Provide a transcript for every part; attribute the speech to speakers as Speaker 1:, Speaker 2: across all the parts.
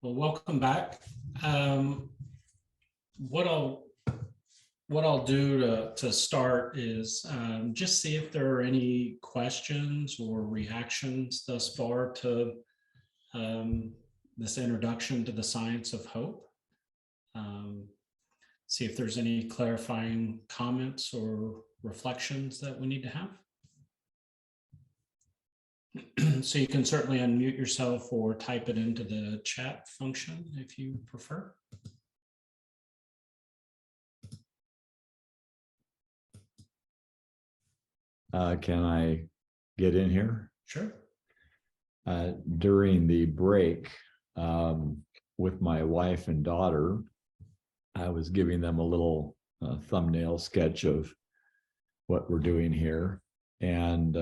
Speaker 1: Well, welcome back. Um, what I'll what I'll do to start is just see if there are any questions or reactions thus far to um, this introduction to the science of hope. Um, See if there's any clarifying comments or reflections that we need to have. So you can certainly unmute yourself or type it into the chat function if you prefer.
Speaker 2: Can I get in here?
Speaker 1: Sure.
Speaker 2: During the break with my wife and daughter, I was giving them a little thumbnail sketch of what we're doing here. And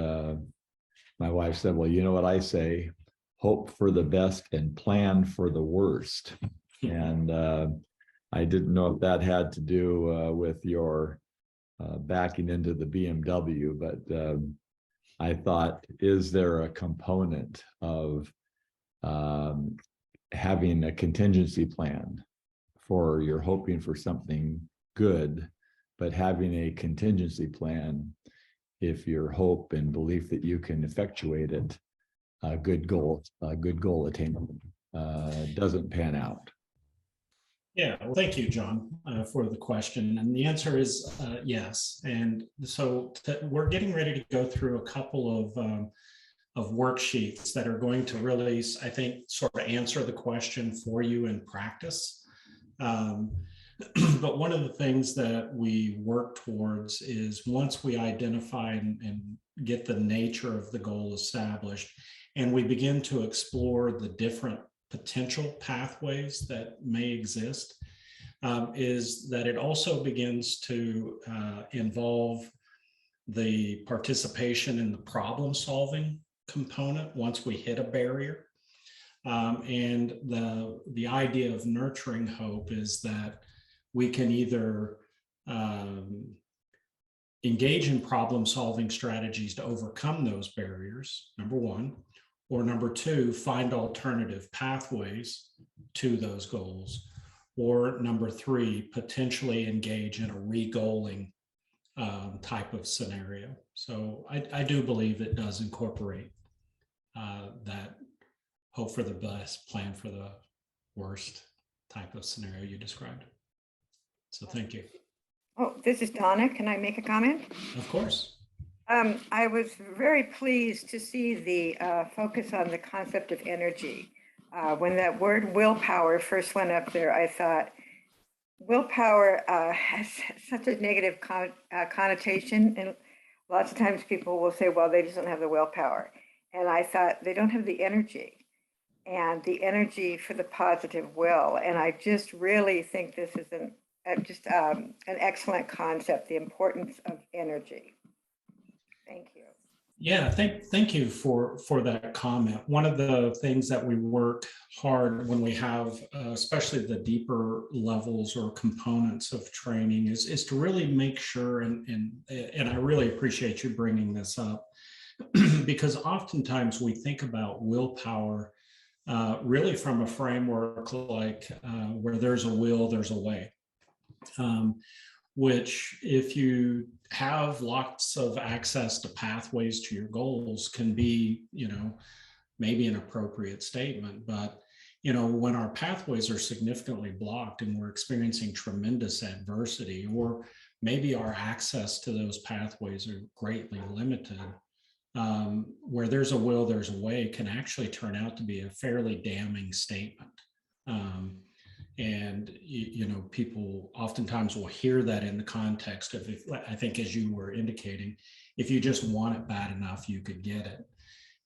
Speaker 2: my wife said, well, you know what I say, hope for the best and plan for the worst. And I didn't know if that had to do with your backing into the BMW, but I thought, is there a component of having a contingency plan for you're hoping for something good, but having a contingency plan if your hope and belief that you can effectuate it, a good goal attainment doesn't pan out?
Speaker 1: Yeah, well, thank you, John, for the question. And the answer is yes. And so we're getting ready to go through a couple of worksheets that are going to really, I think, sort of answer the question for you in practice. But one of the things that we work towards is once we identify and get the nature of the goal established, and we begin to explore the different potential pathways that may exist, is that it also begins to involve the participation in the problem solving component once we hit a barrier. And the idea of nurturing hope is that we can either engage in problem solving strategies to overcome those barriers, number one, or number two, find alternative pathways to those goals, or number three, potentially engage in a re-goaling type of scenario. So I do believe it does incorporate that hope for the best, plan for the worst type of scenario you described. So thank you.
Speaker 3: Oh, this is Donna. Can I make a comment?
Speaker 1: Of course.
Speaker 3: I was very pleased to see the focus on the concept of energy. When that word willpower first went up there, I thought willpower has such a negative connotation. And lots of times people will say, well, they just don't have the willpower. And I thought they don't have the energy, and the energy for the positive will. And I just really think this is an excellent concept, the importance of energy. Thank you.
Speaker 1: Yeah, thank you for that comment. One of the things that we work hard when we have, especially the deeper levels or components of training, is to really make sure, and I really appreciate you bringing this up, because oftentimes we think about willpower really from a framework like where there's a will, there's a way. Which, if you have lots of access to pathways to your goals, can be, maybe an appropriate statement. But, when our pathways are significantly blocked and we're experiencing tremendous adversity, or maybe our access to those pathways are greatly limited, where there's a will, there's a way can actually turn out to be a fairly damning statement. And people oftentimes will hear that in the context of, I think, as you were indicating, if you just want it bad enough, you could get it.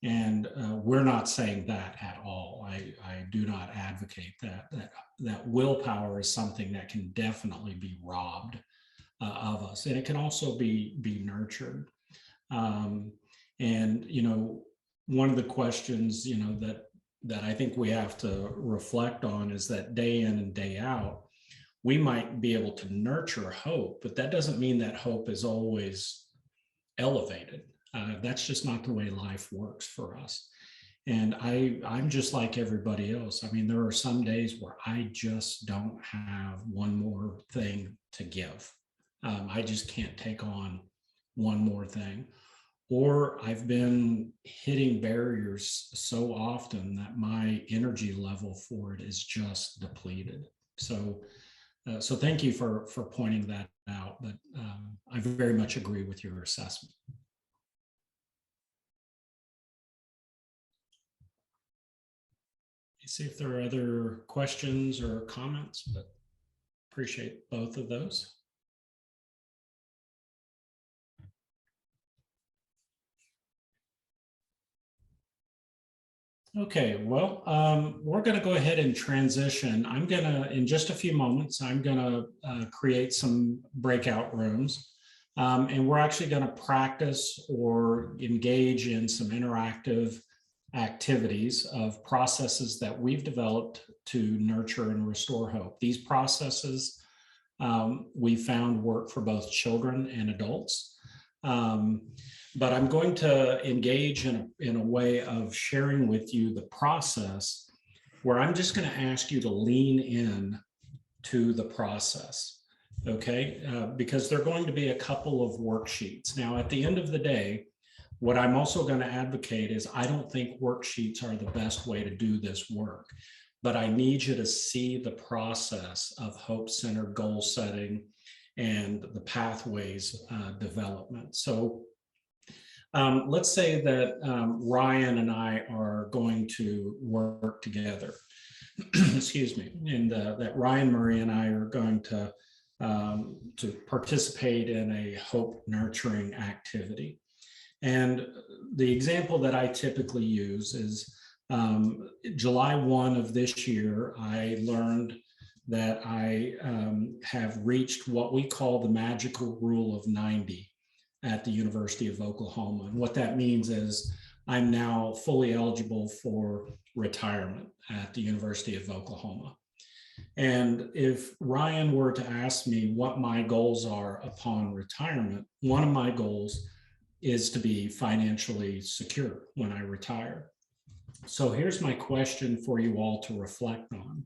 Speaker 1: And we're not saying that at all. I do not advocate that willpower is something that can definitely be robbed of us, and it can also be nurtured. And one of the questions that I think we have to reflect on is that day in and day out, we might be able to nurture hope, but that doesn't mean that hope is always elevated. That's just not the way life works for us. And I'm just like everybody else. I mean, there are some days where I just don't have one more thing to give. I just can't take on one more thing. Or I've been hitting barriers so often that my energy level for it is just depleted. So thank you for pointing that out. But I very much agree with your assessment. See if there are other questions or comments, but appreciate both of those. Okay, well, we're going to go ahead and transition. I'm going to, in just a few moments, I'm going to create some breakout rooms. And we're actually going to practice or engage in some interactive activities of processes that we've developed to nurture and restore hope. These processes we found work for both children and adults. But I'm going to engage in a way of sharing with you the process where I'm just going to ask you to lean in to the process, okay? Because there are going to be a couple of worksheets. Now, at the end of the day, what I'm also going to advocate is I don't think worksheets are the best way to do this work, but I need you to see the process of hope-centered goal setting and the pathways development. So let's say that Ryan and I are going to work together, excuse me, and that Ryan Murray and I are going to participate in a hope nurturing activity. And the example that I typically use is July 1 of this year, I learned that I have reached what we call the magical rule of 90 at the University of Oklahoma. And what that means is I'm now fully eligible for retirement at the University of Oklahoma. And if Ryan were to ask me what my goals are upon retirement, one of my goals is to be financially secure when I retire. So here's my question for you all to reflect on,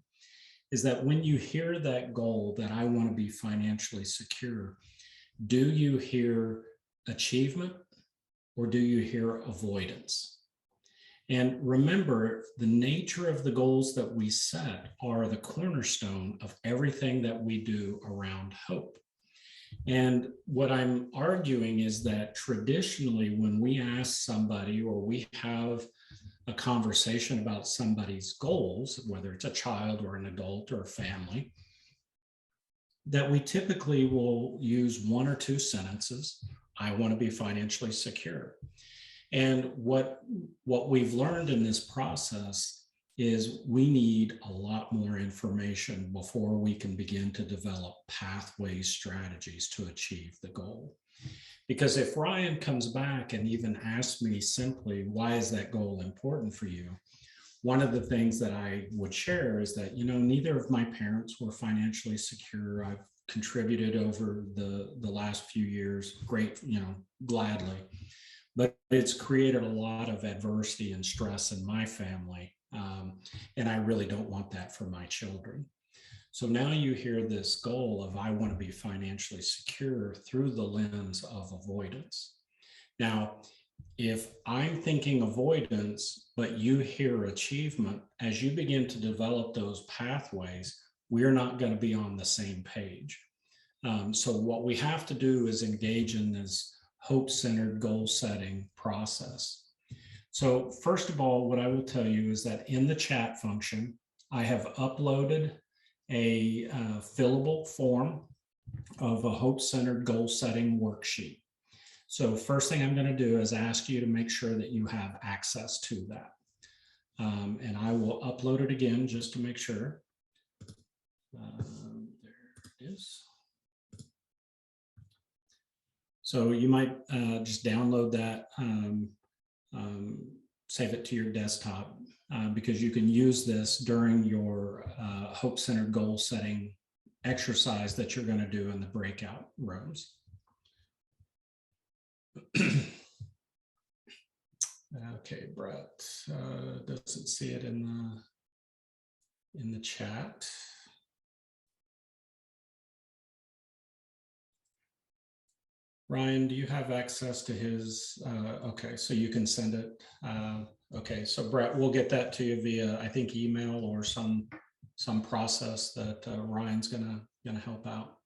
Speaker 1: is that when you hear that goal that I want to be financially secure, do you hear achievement or do you hear avoidance? And remember, the nature of the goals that we set are the cornerstone of everything that we do around hope. And what I'm arguing is that traditionally, when we ask somebody or we have a conversation about somebody's goals, whether it's a child or an adult or a family, that we typically will use one or two sentences. I want to be financially secure. And what we've learned in this process is we need a lot more information before we can begin to develop pathway strategies to achieve the goal. Because if Ryan comes back and even asks me simply, why is that goal important for you? One of the things that I would share is that, neither of my parents were financially secure. I've contributed over the last few years, gladly. But it's created a lot of adversity and stress in my family. And I really don't want that for my children. So now you hear this goal of I want to be financially secure through the lens of avoidance. Now, if I'm thinking avoidance, but you hear achievement, as you begin to develop those pathways, we're not going to be on the same page. So what we have to do is engage in this hope-centered goal setting process. So first of all, what I will tell you is that in the chat function, I have uploaded a fillable form of a hope-centered goal setting worksheet. So first thing I'm going to do is ask you to make sure that you have access to that. And I will upload it again just to make sure. There it is. So you might just download that, save it to your desktop, because you can use this during your hope-centered goal setting exercise that you're going to do in the breakout rooms. Okay, Brett doesn't see it in the chat. Ryan, do you have access to his? Okay, so you can send it. Okay, so Brett, we'll get that to you via, I think, email or some process that Ryan's gonna help out.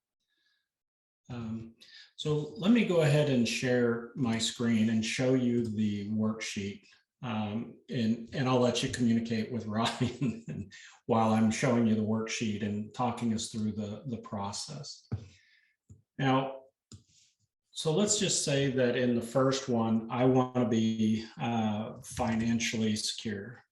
Speaker 1: So let me go ahead and share my screen and show you the worksheet. And I'll let you communicate with Ryan while I'm showing you the worksheet and talking us through the process. Now, so let's just say that in the first one, I want to be financially secure.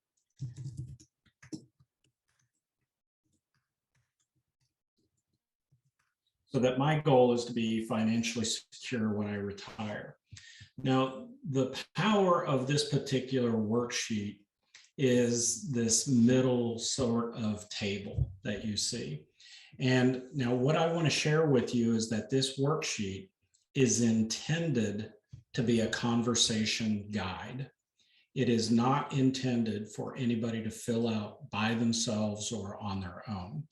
Speaker 1: So that my goal is to be financially secure when I retire. Now, the power of this particular worksheet is this middle sort of table that you see. And now what I want to share with you is that this worksheet is intended to be a conversation guide. It is not intended for anybody to fill out by themselves or on their own.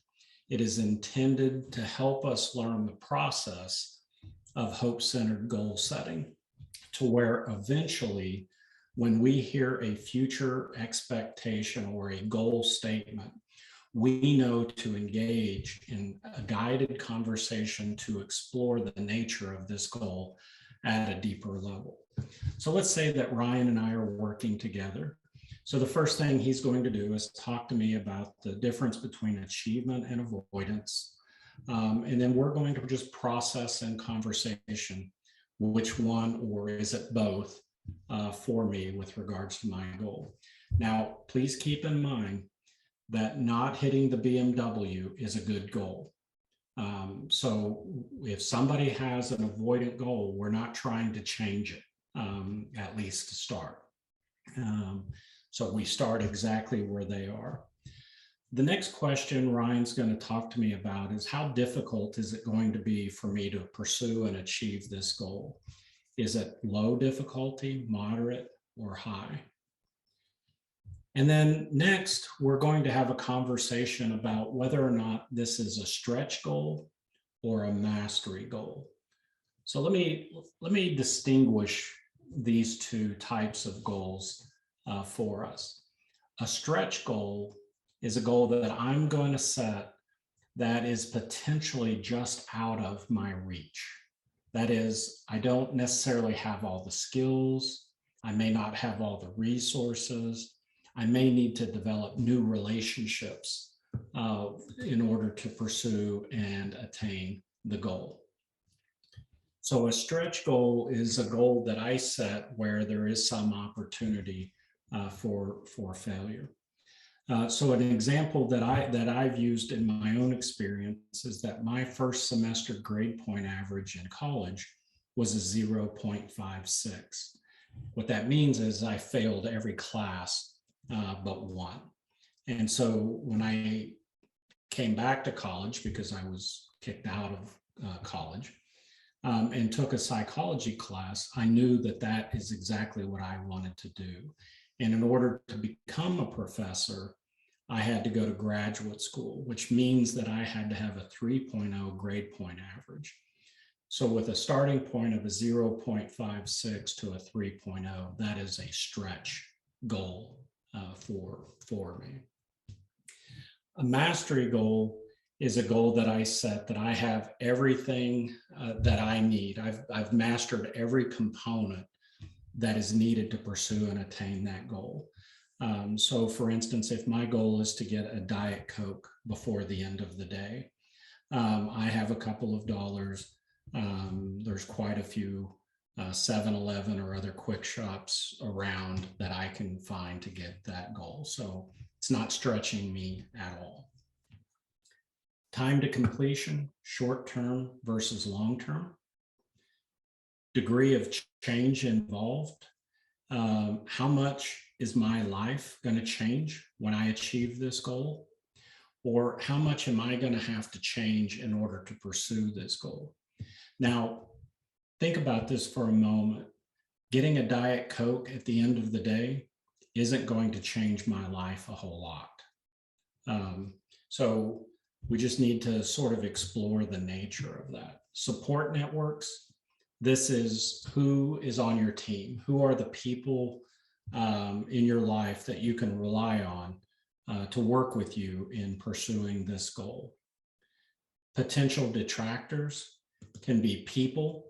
Speaker 1: It is intended to help us learn the process of hope-centered goal setting, to where eventually, when we hear a future expectation or a goal statement, we know to engage in a guided conversation to explore the nature of this goal at a deeper level. So let's say that Ryan and I are working together. So the first thing he's going to do is talk to me about the difference between achievement and avoidance. And then we're going to just process in conversation which one, or is it both, for me with regards to my goal. Now, please keep in mind that not hitting the BMW is a good goal. So if somebody has an avoidant goal, we're not trying to change it, at least to start. So we start exactly where they are. The next question Ryan's going to talk to me about is, how difficult is it going to be for me to pursue and achieve this goal? Is it low difficulty, moderate, or high? And then next, we're going to have a conversation about whether or not this is a stretch goal or a mastery goal. So let me distinguish these two types of goals for us. A stretch goal is a goal that I'm going to set that is potentially just out of my reach. That is, I don't necessarily have all the skills. I may not have all the resources. I may need to develop new relationships in order to pursue and attain the goal. So a stretch goal is a goal that I set where there is some opportunity for failure. So an example that I've used in my own experience is that my first semester grade point average in college was a 0.56. What that means is I failed every class but one. And so when I came back to college, because I was kicked out of college, and took a psychology class, I knew that that is exactly what I wanted to do. And in order to become a professor, I had to go to graduate school, which means that I had to have a 3.0 grade point average. So with a starting point of a 0.56 to a 3.0, that is a stretch goal for me. A mastery goal is a goal that I set that I have everything that I need. I've mastered every component that is needed to pursue and attain that goal. So for instance, if my goal is to get a Diet Coke before the end of the day, I have a couple of dollars. There's quite a few 7-Eleven or other quick shops around that I can find to get that goal. So it's not stretching me at all. Time to completion, short-term versus long-term. Degree of change involved. How much is my life going to change when I achieve this goal? Or how much am I going to have to change in order to pursue this goal? Now, think about this for a moment. getting a Diet Coke at the end of the day isn't going to change my life a whole lot. So we just need to sort of explore the nature of that. Support networks. This is who is on your team. Who are the people in your life that you can rely on to work with you in pursuing this goal. Potential detractors can be people,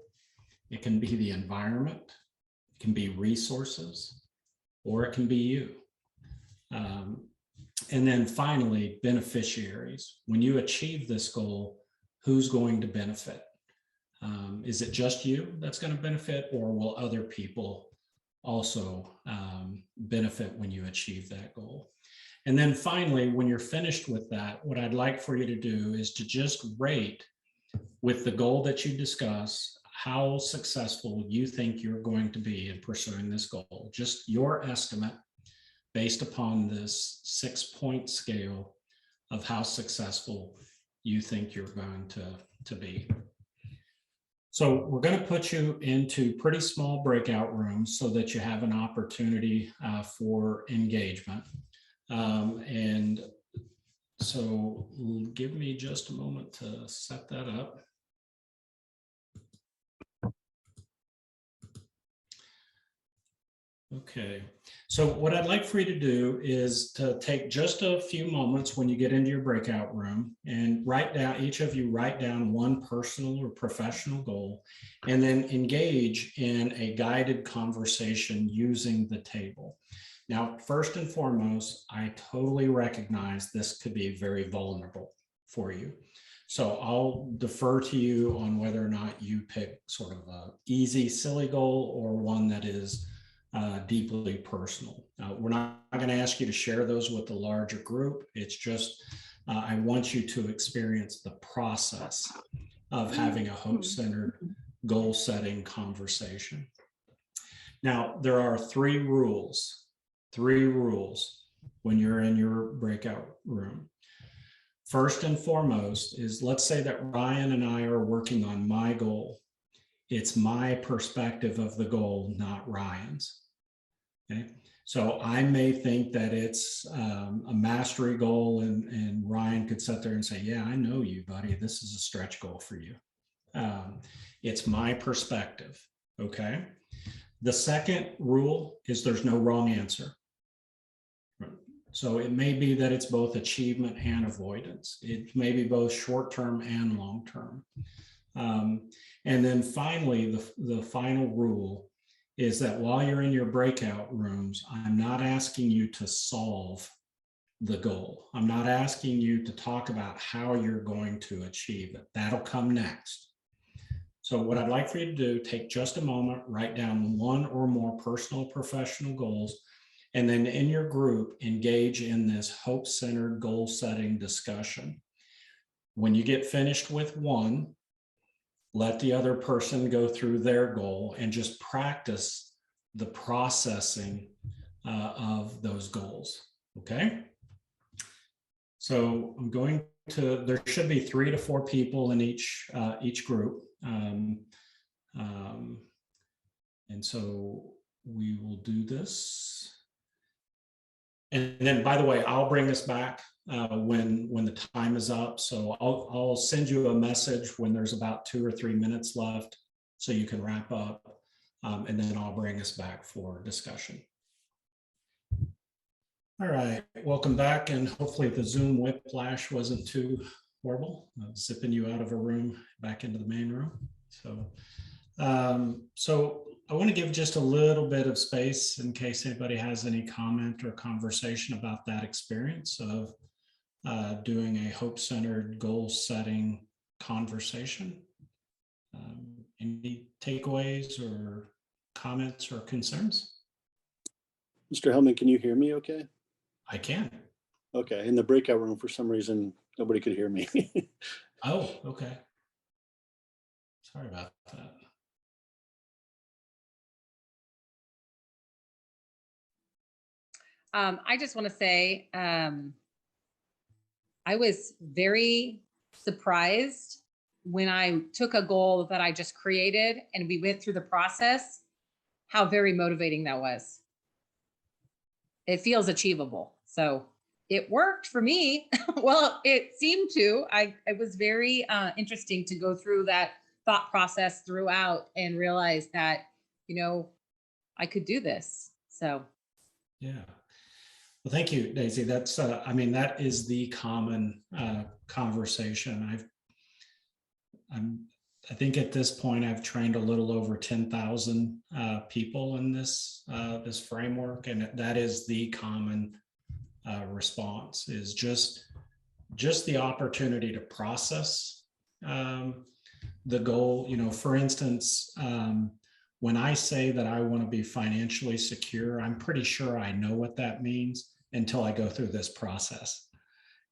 Speaker 1: it can be the environment, it can be resources, or it can be you. And then finally, beneficiaries. When you achieve this goal, who's going to benefit? Is it just you that's going to benefit, or will other people also benefit when you achieve that goal? And then finally, when you're finished with that, what I'd like for you to do is to just rate with the goal that you discuss, how successful you think you're going to be in pursuing this goal. Just your estimate based upon this 6-point scale of how successful you think you're going to be. So we're going to put you into pretty small breakout rooms so that you have an opportunity for engagement. And so give me just a moment to set that up. Okay, so what I'd like for you to do is to take just a few moments when you get into your breakout room and write down, each of you write down one personal or professional goal, and then engage in a guided conversation using the table. Now, first and foremost, I totally recognize this could be very vulnerable for you. So I'll defer to you on whether or not you pick sort of an easy, silly goal or one that is deeply personal. We're not going to ask you to share those with the larger group. It's just, I want you to experience the process of having a hope-centered goal-setting conversation. Now, there are three rules when you're in your breakout room. First and foremost is, let's say that Ryan and I are working on my goal. It's my perspective of the goal, not Ryan's. Okay, so I may think that it's a mastery goal, and Ryan could sit there and say, yeah, I know you, buddy. This is a stretch goal for you. It's my perspective. Okay. The second rule is there's no wrong answer. So it may be that it's both achievement and avoidance. It may be both short-term and long-term. And then finally, the final rule is that while you're in your breakout rooms, I'm not asking you to solve the goal. I'm not asking you to talk about how you're going to achieve it. That'll come next. So what I'd like for you to do, take just a moment, write down one or more personal professional goals, and then in your group, engage in this hope-centered goal-setting discussion. When you get finished with one, let the other person go through their goal and just practice the processing of those goals, okay? So I'm going to, there should be 3 to 4 people in each group. And so we will do this. And then, by the way, I'll bring this back when the time is up. So I'll send you a message when there's about 2 or 3 minutes left so you can wrap up. And then I'll bring us back for discussion. All right, welcome back. And hopefully the Zoom whiplash wasn't too horrible, zipping you out of a room back into the main room. So, so I want to give just a little bit of space in case anybody has any comment or conversation about that experience of doing a hope-centered goal-setting conversation. Any takeaways or comments or concerns?
Speaker 4: Mr. Hellman, can you hear me okay?
Speaker 1: I can.
Speaker 4: Okay, in the breakout room, for some reason, nobody could hear me.
Speaker 1: Oh, okay. Sorry about that.
Speaker 5: I just want to say I was very surprised when I took a goal that I just created and we went through the process, how very motivating that was. It feels achievable. So it worked for me. Well, it seemed to. It was very interesting to go through that thought process throughout and realize that, I could do this. So
Speaker 1: Yeah. Well, thank you, Daisy. That's, I mean, that is the common conversation. I think at this point I've trained a little over 10,000 people in this framework, and that is the common response, is just the opportunity to process the goal. For instance, when I say that I want to be financially secure, I'm pretty sure I know what that means until I go through this process.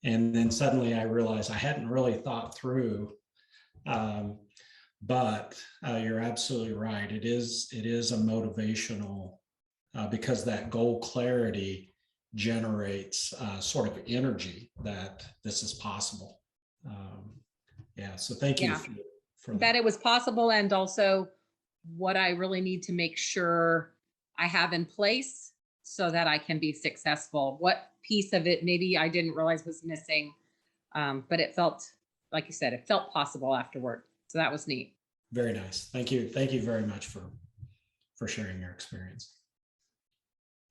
Speaker 1: And then suddenly I realize I hadn't really thought through. But you're absolutely right. It is a motivational, because that goal clarity generates sort of energy that this is possible. Yeah. So thank you for
Speaker 5: that
Speaker 1: that.
Speaker 5: it was possible, and also what I really need to make sure I have in place so that I can be successful. What piece of it maybe I didn't realize was missing, but it felt, like you said, it felt possible afterward. So that was neat.
Speaker 1: Very nice. Thank you. Thank you very much for sharing your experience.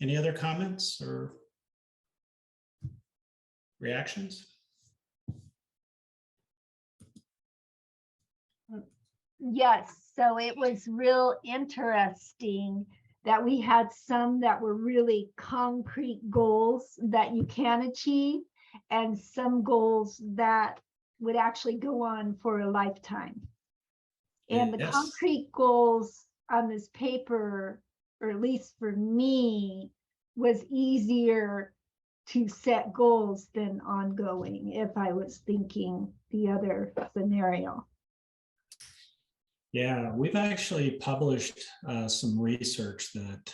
Speaker 1: Any other comments or reactions?
Speaker 6: Yes, so it was real interesting that we had some that were really concrete goals that you can achieve, and some goals that would actually go on for a lifetime. And the
Speaker 1: Yes.
Speaker 6: concrete goals on this paper, or at least for me, was easier to set goals than ongoing if I was thinking the other scenario.
Speaker 1: Yeah, we've actually published some research that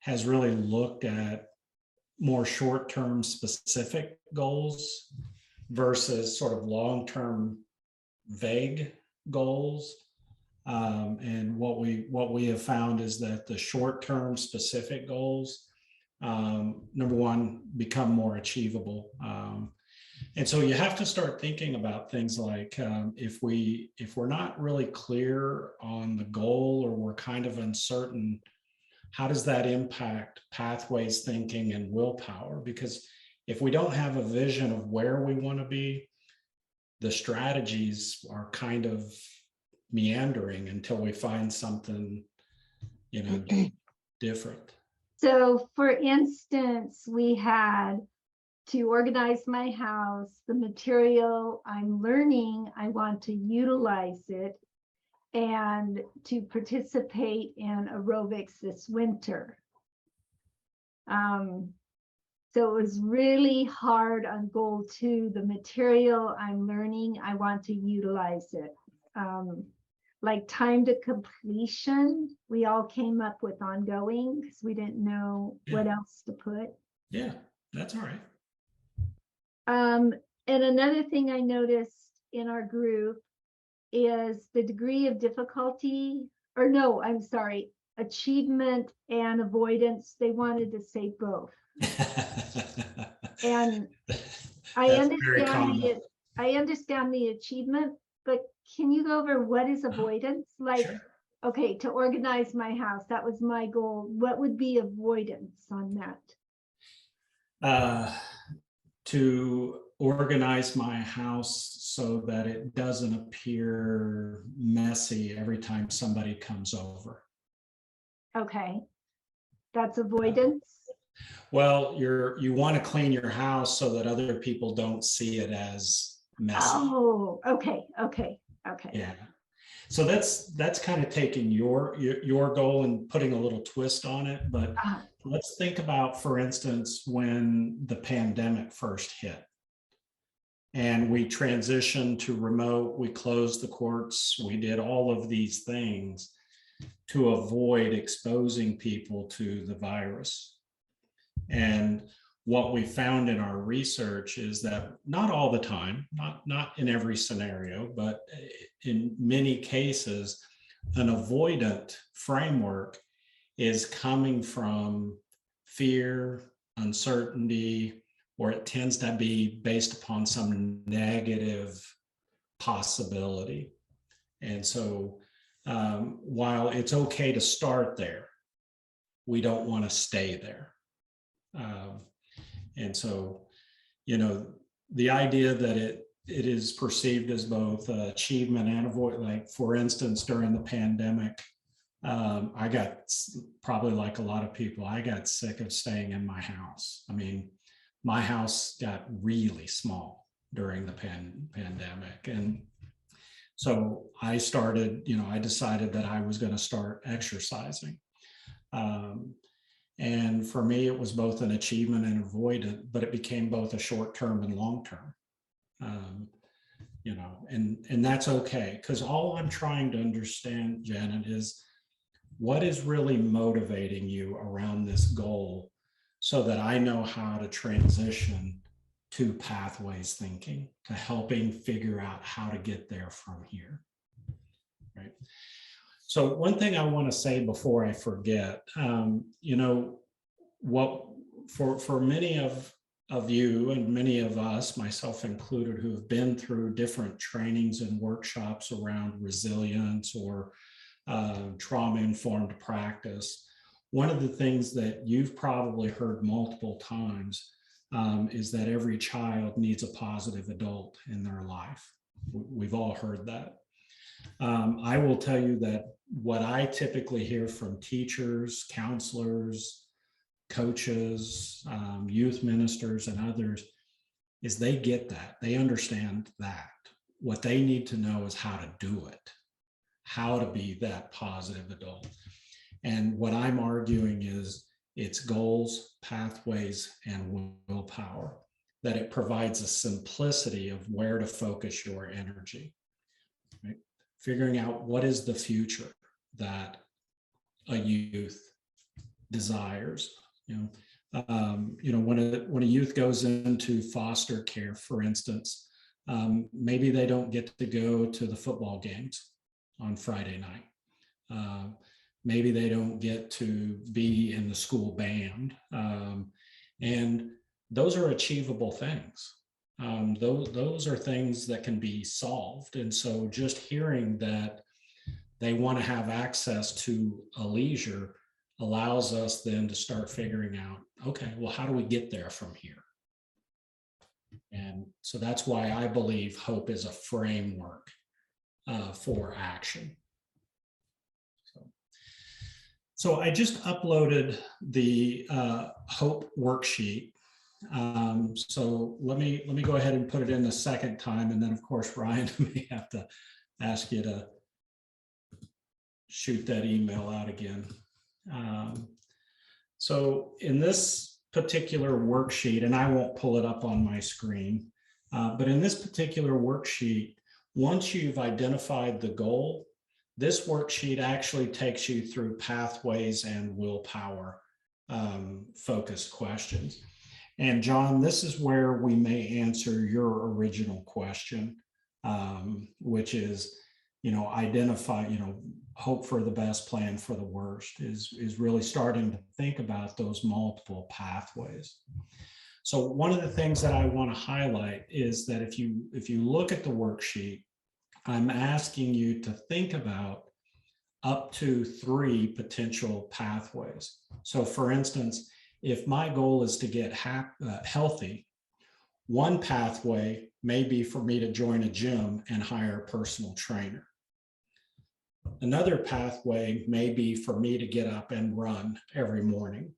Speaker 1: has really looked at more short-term specific goals versus sort of long-term vague goals. And what we have found is that the short-term specific goals, number one, become more achievable. And so you have to start thinking about things like, if we're not really clear on the goal, or we're kind of uncertain, how does that impact pathways thinking and willpower? Because if we don't have a vision of where we want to be, the strategies are kind of meandering until we find something, different.
Speaker 6: So for instance, we had to organize my house, the material I'm learning, I want to utilize it, and to participate in aerobics this winter. So it was really hard on goal 2, the material I'm learning, I want to utilize it. Like time to completion, we all came up with ongoing because we didn't know what else to put.
Speaker 1: Yeah, that's all right.
Speaker 6: And another thing I noticed in our group is the degree of difficulty, or no, I'm sorry, achievement and avoidance. They wanted to say both. And I understand the achievement, but can you go over what is avoidance? Like,
Speaker 1: Sure.
Speaker 6: Okay, to organize my house, that was my goal. What would be avoidance on that?
Speaker 1: To organize my house so that it doesn't appear messy every time somebody comes over.
Speaker 6: Okay, that's avoidance.
Speaker 1: Well, you want to clean your house so that other people don't see it as messy.
Speaker 6: Oh, okay.
Speaker 1: Yeah. So that's kind of taking your goal and putting a little twist on it. But let's think about, for instance, when the pandemic first hit and we transitioned to remote, we closed the courts, we did all of these things to avoid exposing people to the virus. And what we found in our research is that not all the time, not in every scenario, but in many cases, an avoidant framework is coming from fear, uncertainty, or it tends to be based upon some negative possibility. And so while it's okay to start there, we don't want to stay there. And so, you know, the idea that it is perceived as both achievement and avoid, like for instance, during the pandemic, I got, probably like a lot of people, I got sick of staying in my house. I mean, my house got really small during the pandemic. And so I started, you know, I decided that I was going to start exercising. And for me, it was both an achievement and avoidant, but it became both a short-term and long-term. You know, and that's okay, because all I'm trying to understand, Janet, is what is really motivating you around this goal, so that I know how to transition to pathways thinking, to helping figure out how to get there from here. Right. So one thing I want to say before I forget, you know, what for many of you and many of us, myself included, who have been through different trainings and workshops around resilience or trauma-informed practice, one of the things that you've probably heard multiple times is that every child needs a positive adult in their life. We've all heard that. I will tell you that what I typically hear from teachers, counselors, coaches, youth ministers, and others is they get that. They understand that. What they need to know is how to do it, how to be that positive adult. And what I'm arguing is it's goals, pathways, and willpower, that it provides a simplicity of where to focus your energy. Right? Figuring out what is the future that a youth desires. You know, when a youth goes into foster care, for instance, maybe they don't get to go to the football games on Friday night. Maybe they don't get to be in the school band. And those are achievable things. Those are things that can be solved. And so just hearing that they want to have access to a leisure allows us then to start figuring out, okay, well, how do we get there from here? And so that's why I believe hope is a framework for action. So I just uploaded the hope worksheet. So let me go ahead and put it in the second time, and then of course Ryan may have to ask you to shoot that email out again. So in this particular worksheet, and I won't pull it up on my screen, but in this particular worksheet, once you've identified the goal, this worksheet actually takes you through pathways and willpower focused questions. And John, this is where we may answer your original question, which is, you know, identify, you know, hope for the best, plan for the worst, is really starting to think about those multiple pathways. So one of the things that I want to highlight is that if you look at the worksheet, I'm asking you to think about up to 3 potential pathways. So for instance, if my goal is to get healthy, one pathway may be for me to join a gym and hire a personal trainer. Another pathway may be for me to get up and run every morning.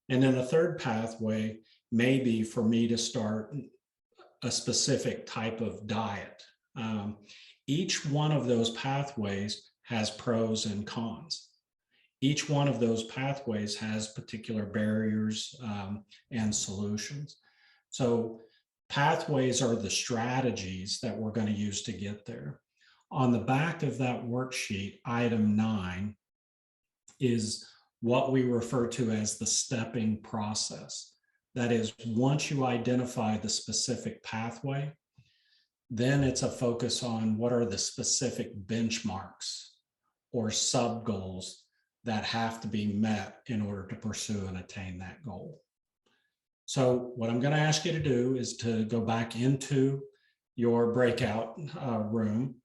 Speaker 1: And then a third pathway may be for me to start a specific type of diet. Each one of those pathways has pros and cons. Each one of those pathways has particular barriers and solutions. So pathways are the strategies that we're going to use to get there. On the back of that worksheet, item 9 is what we refer to as the stepping process. That is, once you identify the specific pathway, then it's a focus on what are the specific benchmarks or sub goals that have to be met in order to pursue and attain that goal. So what I'm going to ask you to do is to go back into your breakout room.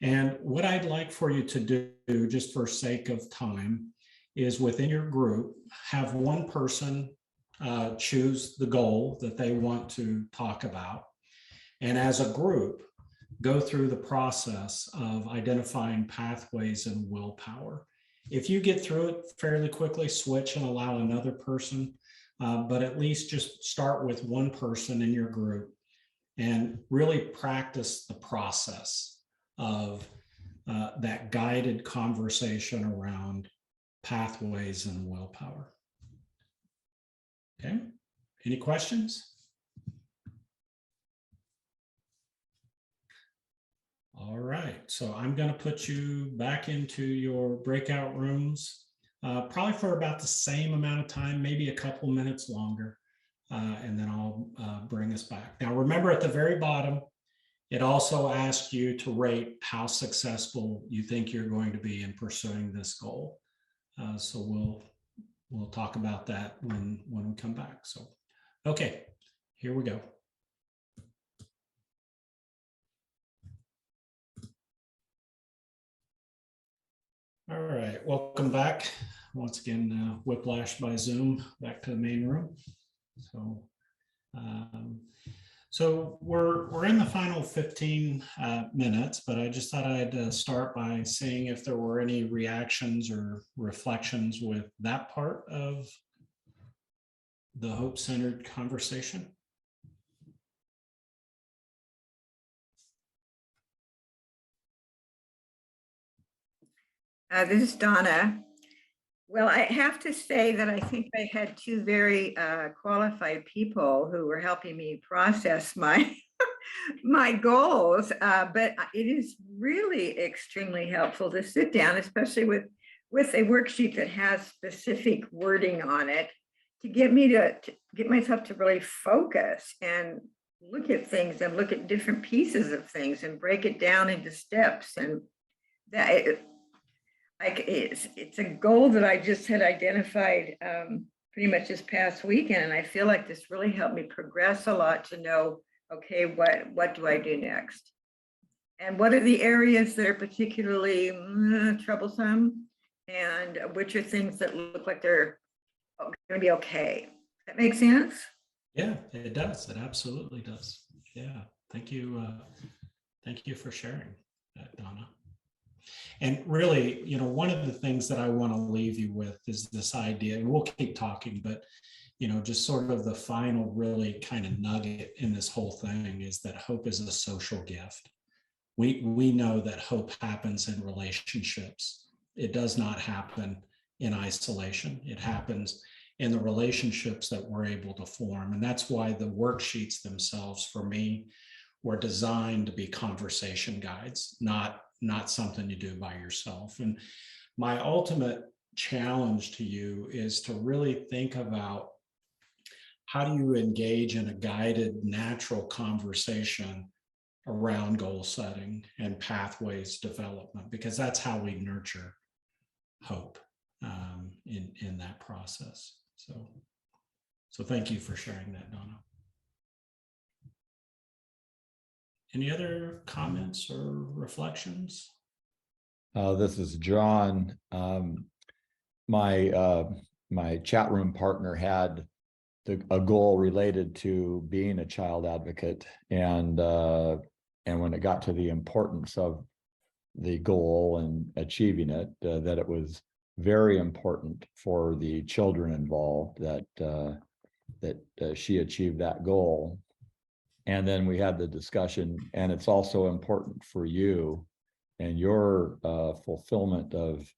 Speaker 1: And what I'd like for you to do, just for sake of time, is within your group, have one person choose the goal that they want to talk about. And as a group, go through the process of identifying pathways and willpower. If you get through it fairly quickly, switch and allow another person, but at least just start with one person in your group and really practice the process of that guided conversation around pathways and willpower. Okay, any questions? All right, so I'm going to put you back into your breakout rooms, probably for about the same amount of time, maybe a couple minutes longer, and then I'll bring us back. Now, remember at the very bottom, it also asks you to rate how successful you think you're going to be in pursuing this goal. So we'll talk about that when we come back. So, okay, here we go. All right, welcome back. Once again, whiplash by Zoom, back to the main room. So we're in the final 15 minutes, but I just thought I'd start by seeing if there were any reactions or reflections with that part of the hope-centered conversation.
Speaker 3: This is Donna. Well, I have to say that I think I had two very qualified people who were helping me process my my goals, but it is really extremely helpful to sit down, especially with a worksheet that has specific wording on it, to get me to get myself to really focus and look at things and look at different pieces of things and break it down into steps. And that it's a goal that I just had identified pretty much this past weekend, and I feel like this really helped me progress a lot to know, okay, what do I do next, and what are the areas that are particularly troublesome, and which are things that look like they're going to be okay. That makes sense?
Speaker 1: Yeah, it does. It absolutely does. Yeah, thank you. Thank you for sharing that, Donna. And really, you know, one of the things that I want to leave you with is this idea, and we'll keep talking, but, you know, just sort of the final really kind of nugget in this whole thing is that hope is a social gift. We know that hope happens in relationships. It does not happen in isolation. It happens in the relationships that we're able to form. And that's why the worksheets themselves, for me, were designed to be conversation guides, not something you do by yourself. And my ultimate challenge to you is to really think about how do you engage in a guided, natural conversation around goal setting and pathways development, because that's how we nurture hope in that process. So thank you for sharing that, Donna. Any other comments or reflections?
Speaker 2: This is John. My chat room partner had a goal related to being a child advocate, and when it got to the importance of the goal and achieving it, that it was very important for the children involved that she achieved that goal. And then we had the discussion, and it's also important for you and your fulfillment of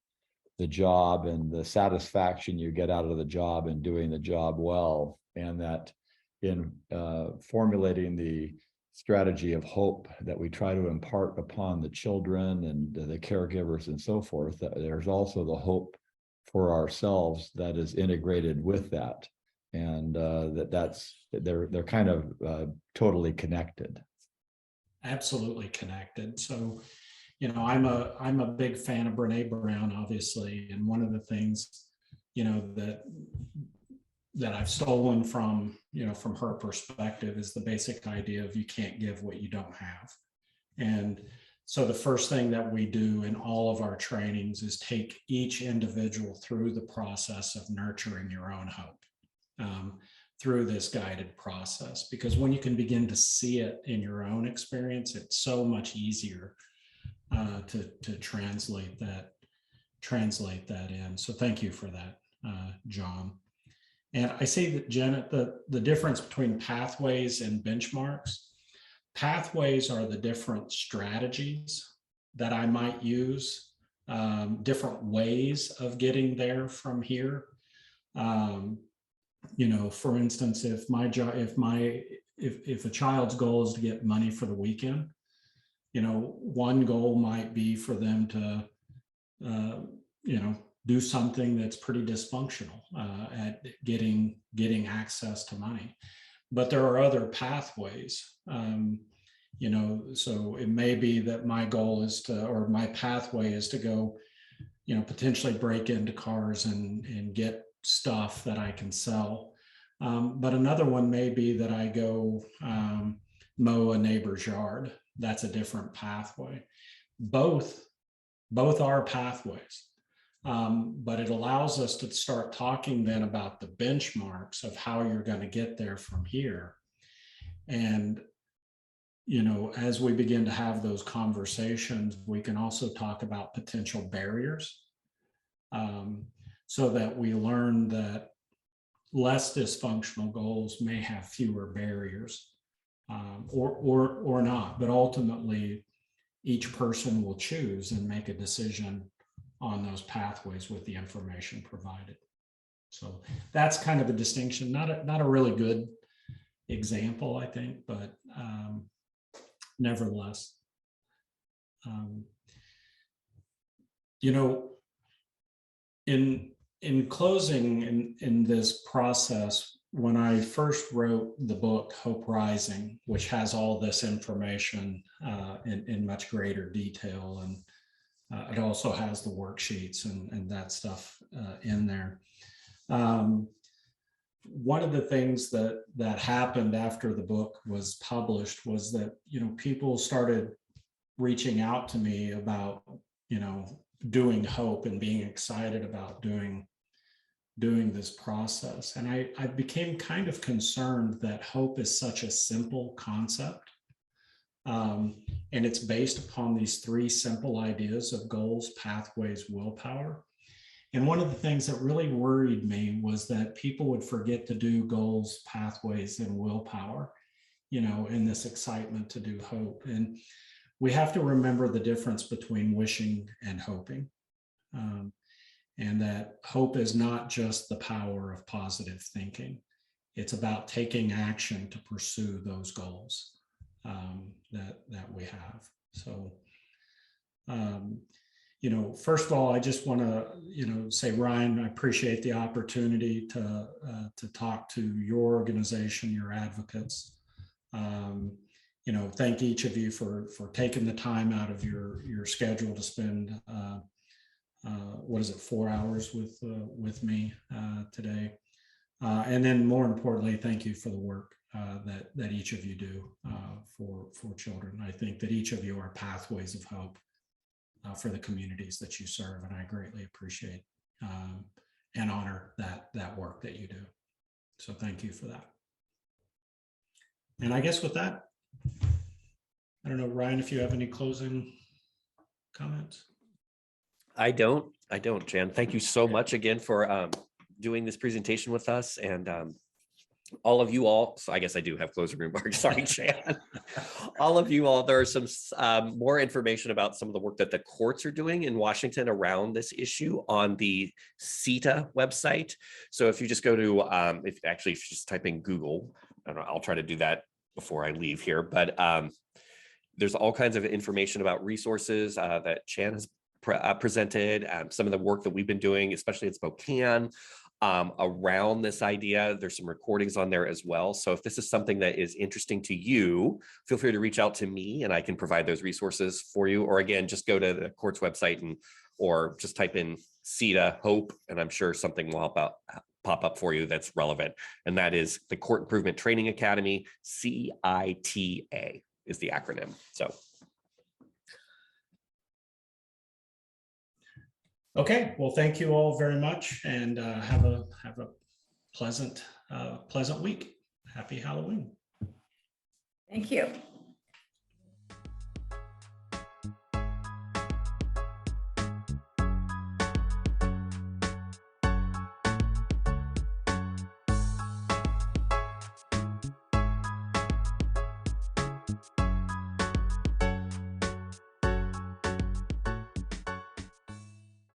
Speaker 2: the job and the satisfaction you get out of the job and doing the job well. And that in formulating the strategy of hope that we try to impart upon the children and the caregivers and so forth, that there's also the hope for ourselves that is integrated with that. And they're kind of totally connected.
Speaker 1: Absolutely connected. So, I'm a big fan of Brene Brown, obviously, and one of the things, that I've stolen from, from her perspective is the basic idea of you can't give what you don't have. And so the first thing that we do in all of our trainings is take each individual through the process of nurturing your own hope through this guided process, because when you can begin to see it in your own experience, it's so much easier to translate that in. So thank you for that, John. And I see that, Janet, the difference between pathways and benchmarks. Pathways are the different strategies that I might use, different ways of getting there from here. For instance, if a child's goal is to get money for the weekend, one goal might be for them to, do something that's pretty dysfunctional at getting access to money. But there are other pathways, so it may be that my goal is or my pathway is to go, potentially break into cars and get stuff that I can sell. But another one may be that I go mow a neighbor's yard. That's a different pathway. Both are pathways. But it allows us to start talking then about the benchmarks of how you're going to get there from here. And, as we begin to have those conversations, we can also talk about potential barriers, so that we learn that less dysfunctional goals may have fewer barriers, or not, but ultimately each person will choose and make a decision on those pathways with the information provided. So that's kind of a distinction, not a really good example, I think, but nevertheless, in closing, in this process, when I first wrote the book Hope Rising, which has all this information in much greater detail, and it also has the worksheets and that stuff in there. One of the things that happened after the book was published was that, people started reaching out to me about, doing Hope and being excited about doing this process. And I became kind of concerned that hope is such a simple concept. And it's based upon these three simple ideas of goals, pathways, willpower. And one of the things that really worried me was that people would forget to do goals, pathways, and willpower, in this excitement to do hope. And we have to remember the difference between wishing and hoping. And that hope is not just the power of positive thinking. It's about taking action to pursue those goals that we have. So, first of all, I just want to, say, Ryan, I appreciate the opportunity to talk to your organization, your advocates. Thank each of you for taking the time out of your schedule to spend 4 hours with me today. And then more importantly, thank you for the work that each of you do for children. I think that each of you are pathways of hope for the communities that you serve, and I greatly appreciate and honor that work that you do. So thank you for that. And I guess with that, I don't know, Ryan, if you have any closing comments.
Speaker 7: I don't, Jan. Thank you so much again for doing this presentation with us, and all of you all. So I guess I do have closing remarks. Sorry, Jan. All of you all, there are some more information about some of the work that the courts are doing in Washington around this issue on the CETA website. So if you just go to, if you just type in Google, I don't know, I'll try to do that before I leave here, but there's all kinds of information about resources that Chan has presented, some of the work that we've been doing, especially in Spokane, around this idea. There's some recordings on there as well. So if this is something that is interesting to you, feel free to reach out to me and I can provide those resources for you. Or again, just go to the court's website or just type in CETA Hope, and I'm sure something will pop up for you that's relevant. And that is the Court Improvement Training Academy, CITA is the acronym. So.
Speaker 1: Okay, well, thank you all very much, and have a pleasant week. Happy Halloween.
Speaker 3: Thank you.